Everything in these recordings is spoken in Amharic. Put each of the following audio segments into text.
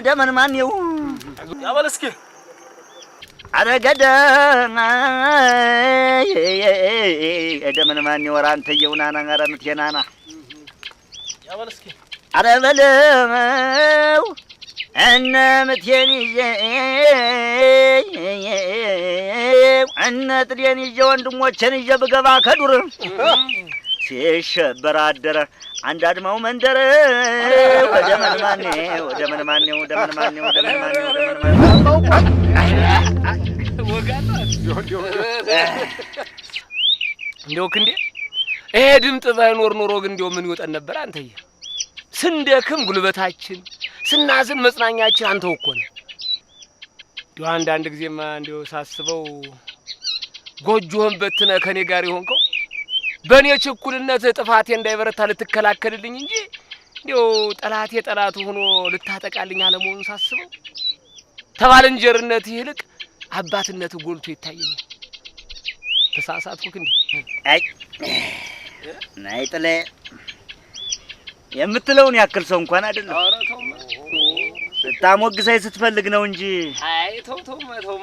ደመን ማንየው ያበል እስኪ አረገደ ደመን ማንየው አንተየው ናና አረምቴናና ያበል እስኪ አረበለው እነ ምቴን ይዤ እነ ጥዴን ይዤ ወንድሞቼን ይዤ ብገባ ከዱር ሲሸበር አደረ አንድ አድማው መንደር ወደ መንማኔ እንደው ክንዴ ይሄ ድምጥ ባይኖር ኖሮ ግን እንደው ምን ይወጣን ነበር አንተዬ ስንደክም ጉልበታችን ስናዝን መጽናኛችን አንተው እኮ ነህ እንደው አንድ ጊዜማ እንደው ሳስበው ጎጆህን በትነህ ከኔ ጋር ይሆንከው በኔ ችኩልነት ጥፋቴ እንዳይበረታ ልትከላከልልኝ እንጂ እንደው ጠላቴ ጠላቱ ሆኖ ልታጠቃልኝ አለመሆኑን ሳስበው ተባልንጀርነት ይልቅ አባትነት ጎልቶ ይታየኛል። ተሳሳትኩ እንዴ? አይ ናይጥለ የምትለውን ያክል ሰው እንኳን አይደለም። ኧረ ተው ታሞግሳይ ስትፈልግ ነው እንጂ አይ ተው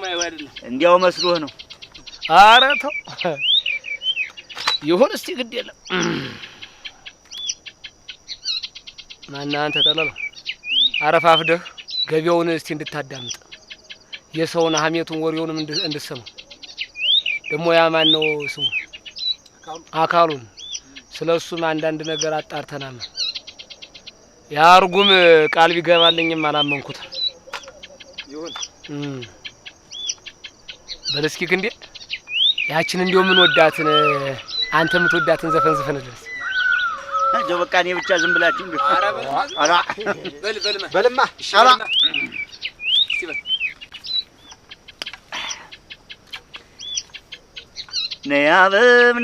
አይወድልም እንዲያው መስሎህ ነው። ኧረ ተው ይሁን እስቲ ግድ የለም ማን አንተ ተጠለለው አረፋፍደህ ገቢያውን እስቲ እንድታዳምጥ የሰውን ሀሜቱን ወሬውንም እንድሰማ ደሞ ያ ማን ነው ስሙ አካሉን ስለሱም አንዳንድ ነገር አጣርተናል። ያርጉም ቃል ቢገባልኝም አላመንኩት ይሁን በለስኪ ክንዴ ያችን እንደው ምን ወዳትን አንተ ምትወዳትን ዘፈን ዘፈንልስ አጆ በቃ እኔ ብቻ ዝም ብላችሁ እንዴ? አራ በልማ አራ ነያበም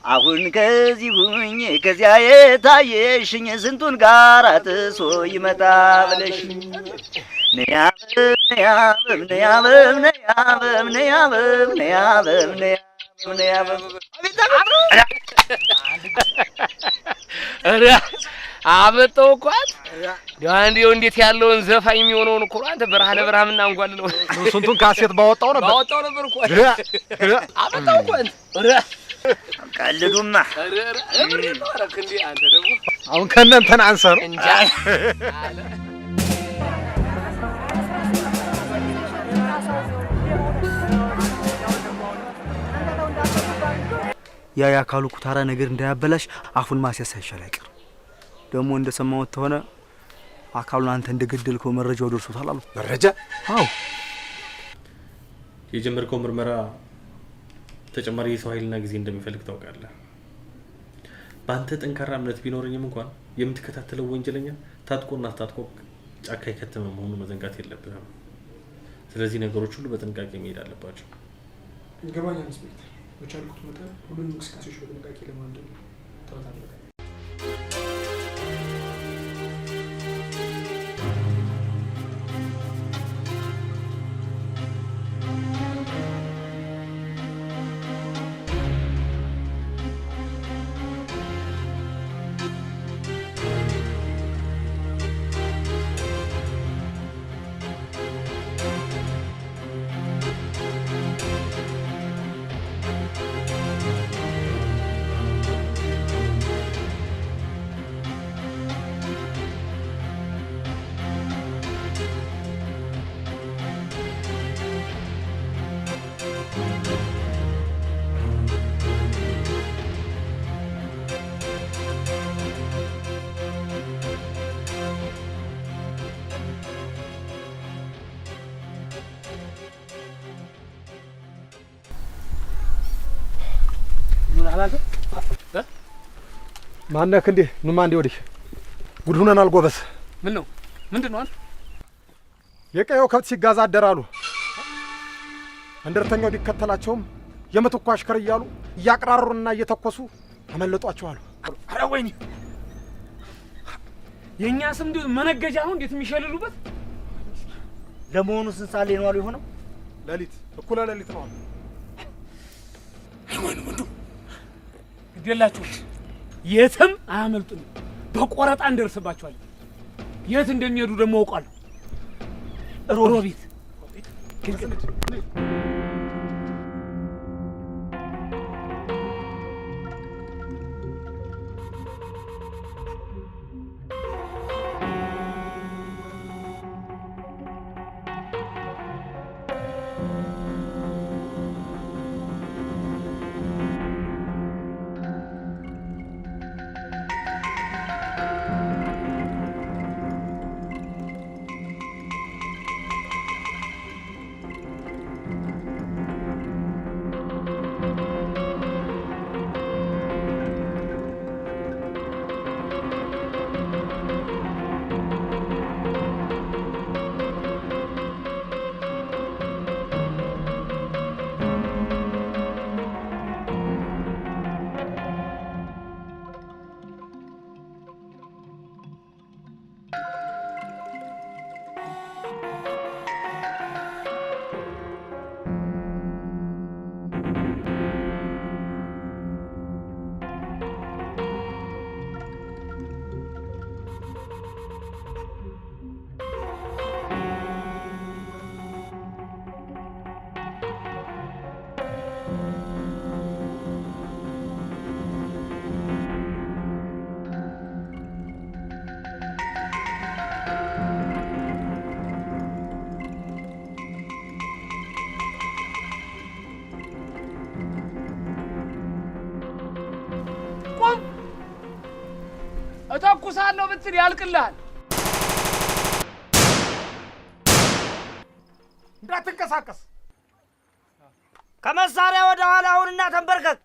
አሁን ከዚህ ሁኜ ከዚያ የታየሽኝ ስንቱን ጋር አጥሶ ይመጣ ብለሽ አበጠው ቋት ዲያንዲው እንዴት ያለውን ዘፋኝ የሚሆነውን እኮ አንተ በረሃ ለበረሃምና አንጓልለው ስንቱን ካሴት ባወጣው ነበር እኮ አበጠው ቋት ቀልዱማ እብሪ ነው አረክ እንዴ አንተ ደግሞ አሁን ከነንተን አንሰር እንጃ አለ ያ ያካሉ ኩታራ ነገር እንዳያበላሽ አፉን ማስያዝ ሳይሻል አይቀር። ደግሞ እንደሰማሁት ተሆነ አካሉን አንተ እንደገደልከው መረጃው ደርሶታል አሉ። መረጃ? አዎ። የጀመርከው ምርመራ ተጨማሪ የሰው ኃይልና ጊዜ እንደሚፈልግ ታውቃለህ። በአንተ ጠንካራ እምነት ቢኖርኝም እንኳን የምትከታተለው ወንጀለኛ ታጥቆና ታጥቆ ጫካ የከተመ መሆኑ መዘንጋት የለብህም። ስለዚህ ነገሮች ሁሉ በጥንቃቄ መሄድ አለባቸው። ገባኝ ኢንስፔክተር። በቻልኩት መጠን ሁሉንም እንቅስቃሴዎች በጥንቃቄ ለማድረግ ጥረት አደርጋለሁ። ማነክ እንዴ? ኑማ እንዴ ወዲህ ጉድ ሆነናል ጎበዝ። ምን ነው? ምንድነው? አንተ የቀየው ከብት ሲጋዛ አደራሉ። እንደርተኛው ቢከተላቸውም የምትኳ አሽከር እያሉ እያቀራሩና እየተኮሱ አመለጧቸው አሉ። ኧረ ወይኔ! የኛ ስም መነገጃ ነው እንዴት የሚሸልሉበት? ለመሆኑ ስንት ሰዓት ላይ ነው አሉ የሆነው? ሌሊት እኩለ ሌሊት ነው። አይሆንም እንዱ ግዴላችሁ የትም አያመልጡም። በቆረጣ እንደርስባቸዋለን። የት እንደሚሄዱ ደግሞ አውቃለሁ። ሮቢት እተኩሳለሁ ብትል ያልቅልሃል። እንዳትንቀሳቀስ። ከመሳሪያ ወደ ኋላ አሁንና ተንበርከክ።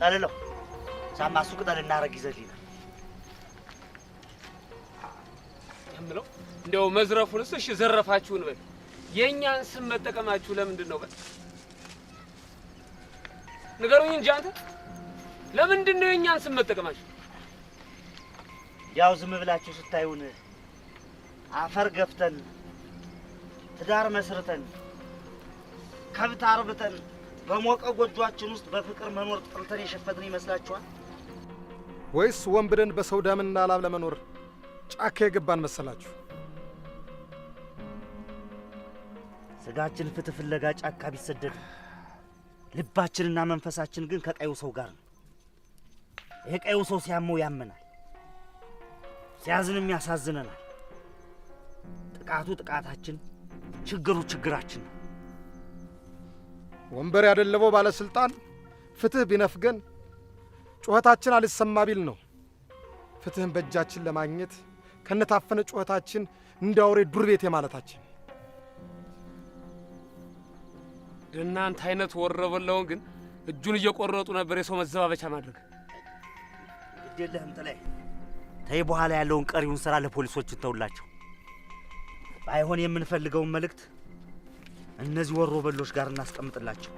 ጠልለው ሳማሱ ቅጠል እናረግ ይዘልይና እምለው እንደው መዝረፉንስ እሺ ዘረፋችሁን በል። የኛን ስም መጠቀማችሁ ለምንድን ነው በል? ንገሩኝ እንጂ አንተ ለምንድን ነው የኛን ስም መጠቀማችሁ? ያው ዝም ብላችሁ ስታዩን አፈር ገፍተን ትዳር መስርተን ከብት አርብተን በሞቀ ጎጆአችን ውስጥ በፍቅር መኖር ጥልተን የሸፈትን ይመስላችኋል? ወይስ ወንብደን በሰው ደምና ላብ ለመኖር ጫካ የገባን መሰላችሁ? ስጋችን ፍትህ ፍለጋ ጫካ ቢሰደድ ልባችንና መንፈሳችን ግን ከቀዩ ሰው ጋር ነው። የቀዩ ሰው ሲያመው ያመናል፣ ሲያዝንም ያሳዝነናል። ጥቃቱ ጥቃታችን፣ ችግሩ ችግራችን ነው። ወንበር ያደለበው ባለስልጣን ፍትህ ቢነፍገን ጩኸታችን አልሰማ ቢል ነው። ፍትህን በእጃችን ለማግኘት ከነታፈነ ጩኸታችን እንዳውሬ ዱር ቤቴ ማለታችን። እናንተ አይነት ወረበላውን ግን እጁን እየቆረጡ ነበር የሰው መዘባበቻ ማድረግ። ግዴለህም ጥላይ ተይ፣ በኋላ ያለውን ቀሪውን ስራ ለፖሊሶች ተውላቸው። ባይሆን የምንፈልገውን መልእክት እነዚህ ወሮበሎች ጋር እናስቀምጥላቸው።